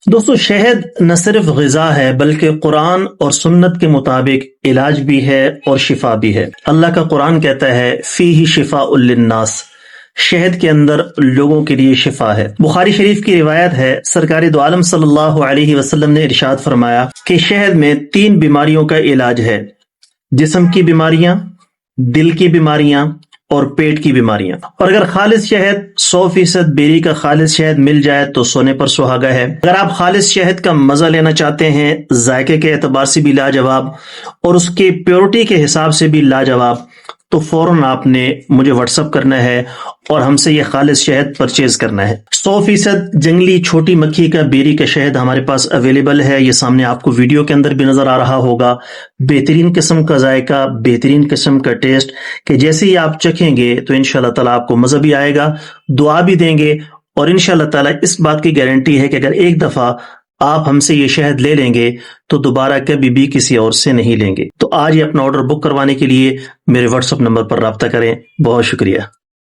دوستو شہد نہ صرف غذا ہے بلکہ قرآن اور سنت کے مطابق علاج بھی ہے اور شفا بھی ہے۔ اللہ کا قرآن کہتا ہے فیہ شفاء للناس، شہد کے اندر لوگوں کے لیے شفا ہے۔ بخاری شریف کی روایت ہے، سرکار دو عالم صلی اللہ علیہ وسلم نے ارشاد فرمایا کہ شہد میں 3 بیماریوں کا علاج ہے: جسم کی بیماریاں، دل کی بیماریاں اور پیٹ کی بیماریاں۔ اور اگر خالص شہد 100% بیری کا خالص شہد مل جائے تو سونے پر سہاگا ہے۔ اگر آپ خالص شہد کا مزہ لینا چاہتے ہیں، ذائقے کے اعتبار سے بھی لاجواب اور اس کے پیورٹی کے حساب سے بھی لاجواب، تو فوراً آپ نے مجھے واٹس اپ کرنا ہے اور ہم سے یہ خالص شہد پرچیز کرنا ہے۔ 100% جنگلی چھوٹی مکھی کا بیری کا شہد ہمارے پاس اویلیبل ہے، یہ سامنے آپ کو ویڈیو کے اندر بھی نظر آ رہا ہوگا۔ بہترین قسم کا ذائقہ، بہترین قسم کا ٹیسٹ، کہ جیسے ہی آپ چکھیں گے تو انشاءاللہ تعالیٰ آپ کو مزہ بھی آئے گا، دعا بھی دیں گے، اور انشاءاللہ تعالیٰ اس بات کی گارنٹی ہے کہ اگر ایک دفعہ آپ ہم سے یہ شہد لے لیں گے تو دوبارہ کبھی بھی کسی اور سے نہیں لیں گے۔ تو آج ہی اپنا آرڈر بک کروانے کے لیے میرے واٹس ایپ نمبر پر رابطہ کریں۔ بہت شکریہ۔